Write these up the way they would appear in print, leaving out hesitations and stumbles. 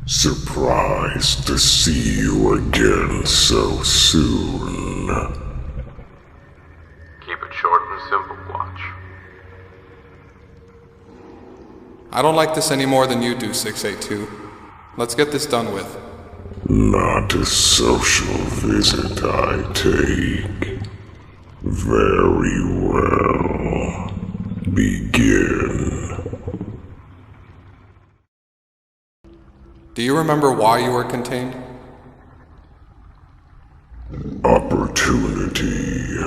Surprised to see you again so soon. Keep it short and simple, Watch. I don't like this any more than you do, 682. Let's get this done with. Not a social visit, I take. Very well. Begin. Do you remember why you were contained? Opportunity.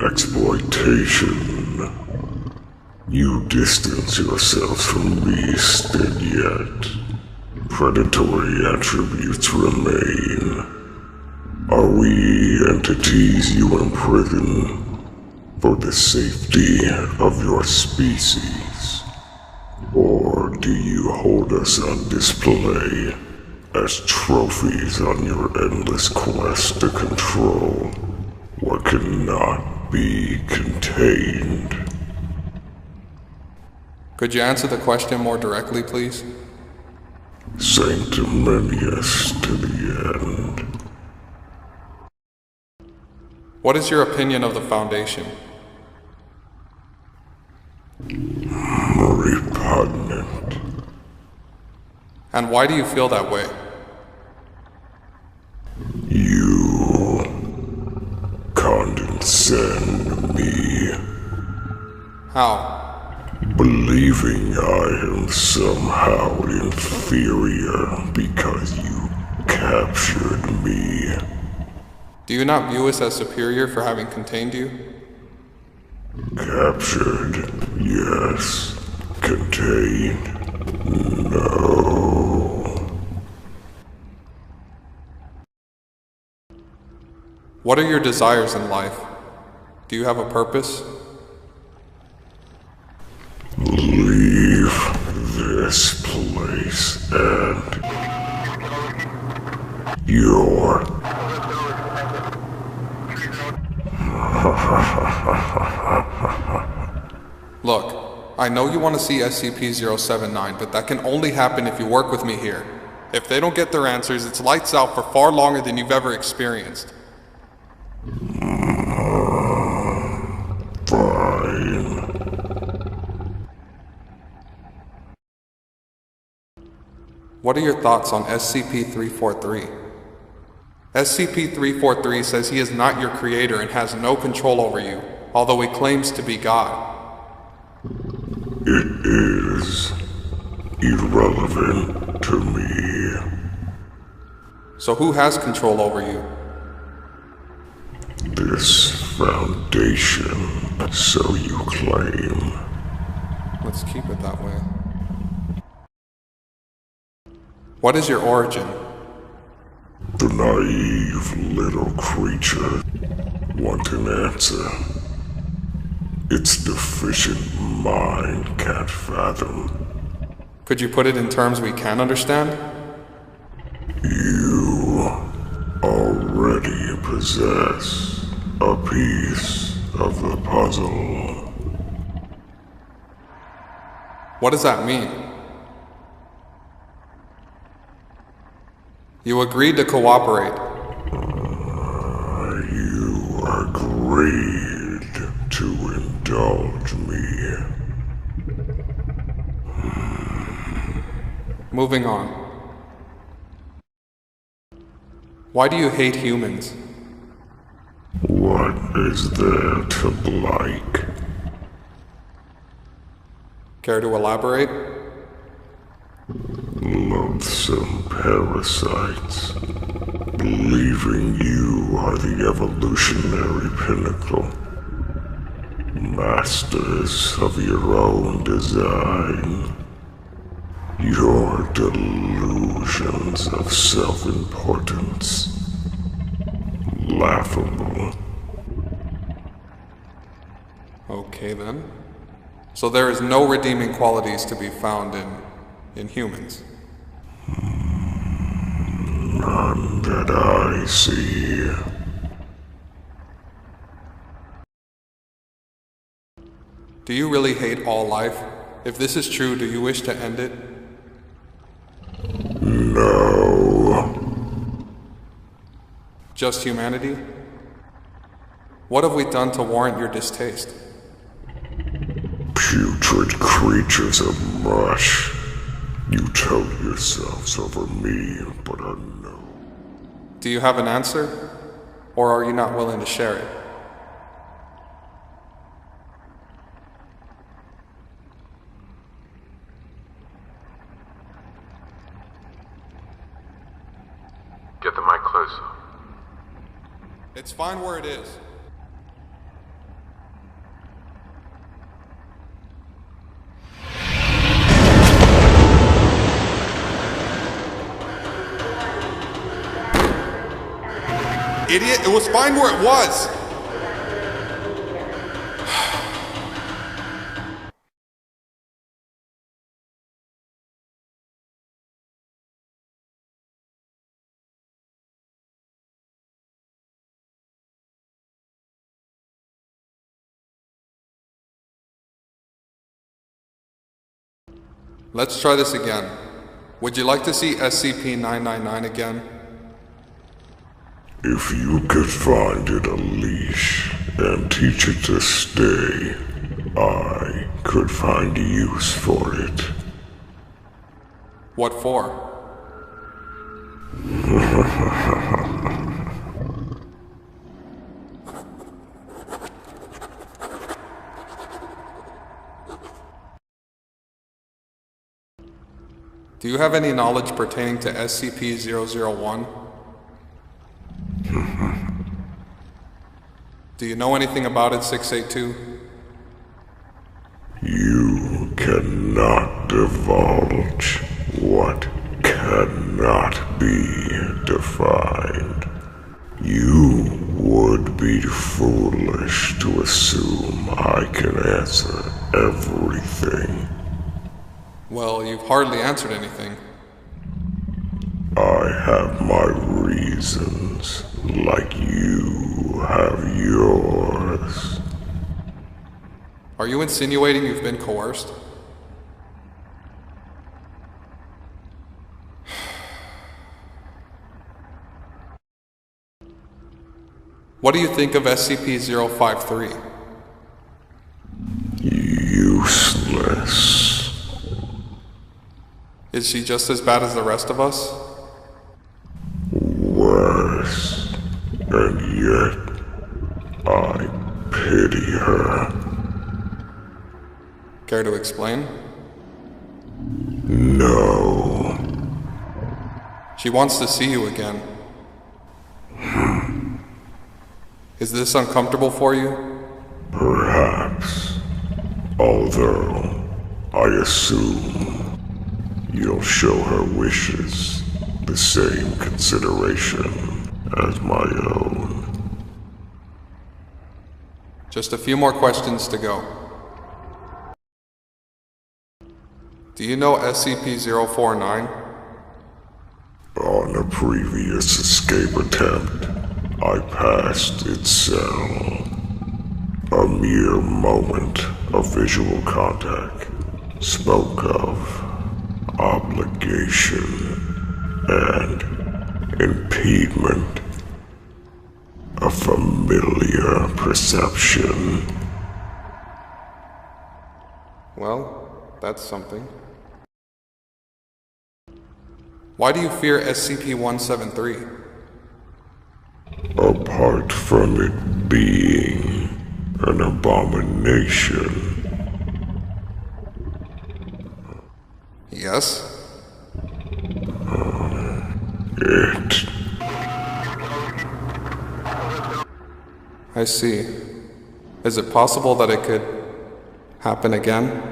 Exploitation. You distance yourselves from beast, and yet predatory attributes remain. Are we entities you imprison for the safety of your species? Or do you hold us on display as trophies on your endless quest to control what cannot be contained? Could you answer the question more directly, please? Sanctimonious to the end. What is your opinion of the Foundation? Repugnant. And why do you feel that way? You condescend me, How? believing I am somehow inferior because you captured me. Do you not view us as superior for having contained you? Captured, yes. Contained, no. What are your desires in life? Do you have a purpose? Leave this place and your Look, I know you want to see SCP-079, but that can only happen if you work with me here. If they don't get their answers, it's lights out for far longer than you've ever experienced. fine. What are your thoughts on SCP-343? SCP-343 says he is not your creator and has no control over you, although he claims to be God. It is irrelevant to me. So who has control over you? This foundation, so you claim. Let's keep it that way. What is your origin? The naive little creature want an answer. Its deficient mind can't fathom. Could you put it in terms we can understand? You already possess a piece of the puzzle. What does that mean? You agreed to cooperate. You agreed to indulge me. Moving on. Why do you hate humans? What is there to like? Care to elaborate? Loathsome parasites, believing you are the evolutionary pinnacle, masters of your own design. Your delusions of self-importance, laughable. Okay then. So there is no redeeming qualities to be found in humans. None that I see. Do you really hate all life? If this is true, do you wish to end it? No. Just humanity? What have we done to warrant your distaste? Putrid creatures of mush. You told yourselves over me, but I know. Do you have an answer? Or are you not willing to share it? Get the mic closer. It's fine where it is. Idiot, it was fine where it was! Let's try this again. Would you like to see SCP-999 again? If you could find it a leash and teach it to stay, I could find use for it. What for? Do you have any knowledge pertaining to SCP-001? Do you know anything about it, 682? You cannot divulge what cannot be defined. You would be foolish to assume I can answer everything. Well, you've hardly answered anything. I have my reasons, like you have yours. Are you insinuating you've been coerced? What do you think of SCP-053? Useless. Is she just as bad as the rest of us? Worse. And yet, I pity her. Care to explain? No. She wants to see you again. Is this uncomfortable for you? Perhaps. Although, I assume you'll show her wishes the same consideration as my own. Just a few more questions to go. Do you know SCP-049? On a previous escape attempt, I passed its cell. A mere moment of visual contact spoke of obligation and impediment. A familiar perception. Well, that's something. Why do you fear SCP-173? Apart from it being an abomination. Yes? It. I see. Is it possible that it could happen again?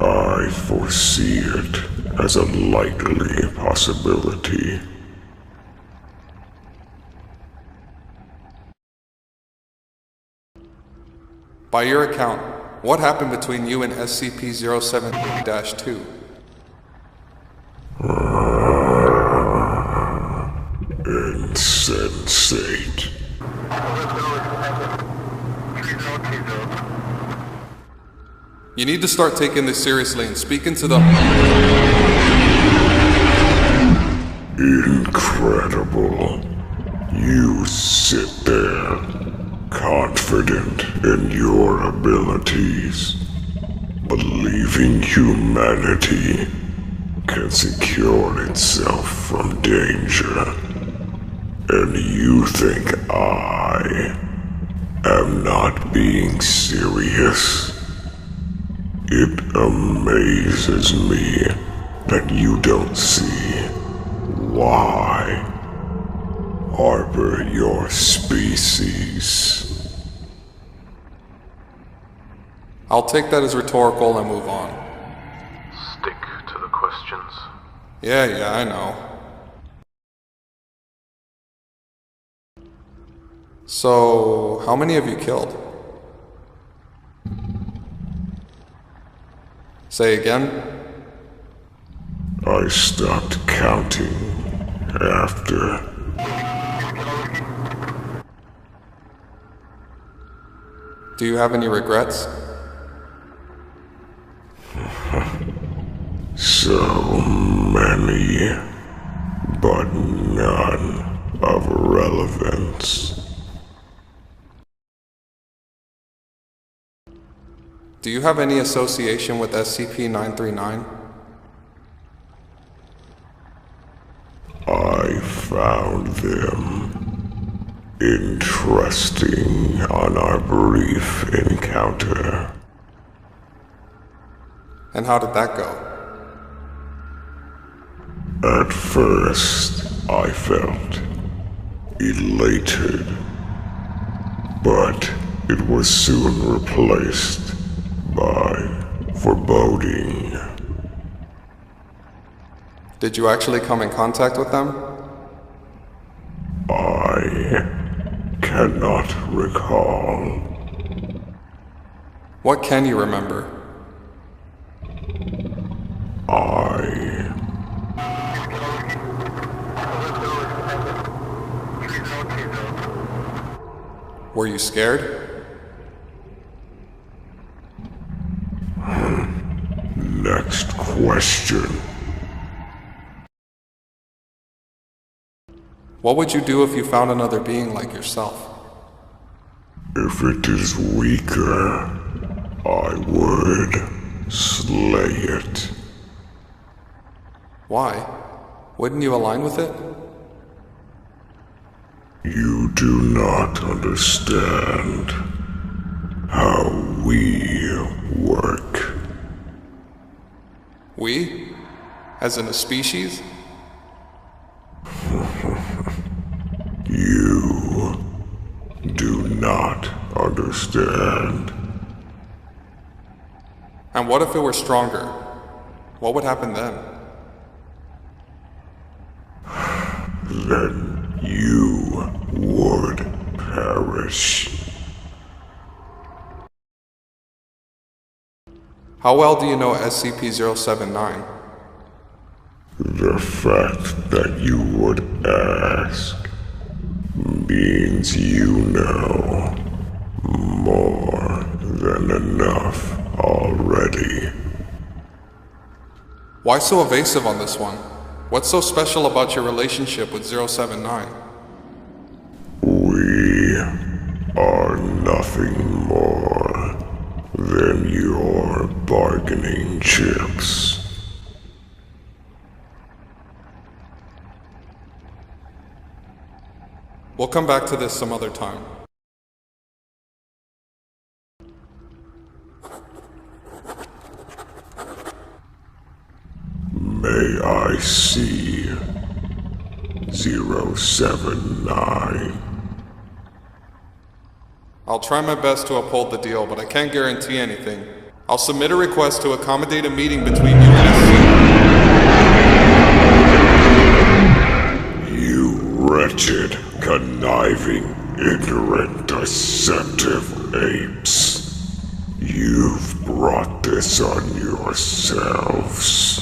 I foresee it as a likely possibility. By your account, what happened between you and SCP-07-2? Insensate. You need to start taking this seriously and speak into the... Incredible. You sit there, confident in your abilities, believing humanity can secure itself from danger. And you think I am not being serious? It amazes me that you don't see why harbor your species. I'll take that as rhetorical and move on. Stick to the questions. Yeah, I know. So, how many have you killed? Say again? I stopped counting after. Do you have any regrets? So many, but none of relevance. Do you have any association with SCP-939? I found them interesting on our brief encounter. And how did that go? At first, I felt elated, but it was soon replaced by foreboding. Did you actually come in contact with them? I cannot recall. What can you remember? Were you scared? Next question. What would you do if you found another being like yourself? If it is weaker, I would slay it. Why? Wouldn't you align with it? You do not understand how we work. We? As in a species? You do not understand. And what if it were stronger? What would happen then? Then you would perish. How well do you know SCP-079? The fact that you would ask means you know more than enough already. Why so evasive on this one? What's so special about your relationship with 079? We are nothing more than your bargaining chips. We'll come back to this some other time. May I see 079? I'll try my best to uphold the deal, but I can't guarantee anything. I'll submit a request to accommodate a meeting between you and SC. You wretched, conniving, ignorant, deceptive apes. You've brought this on yourselves.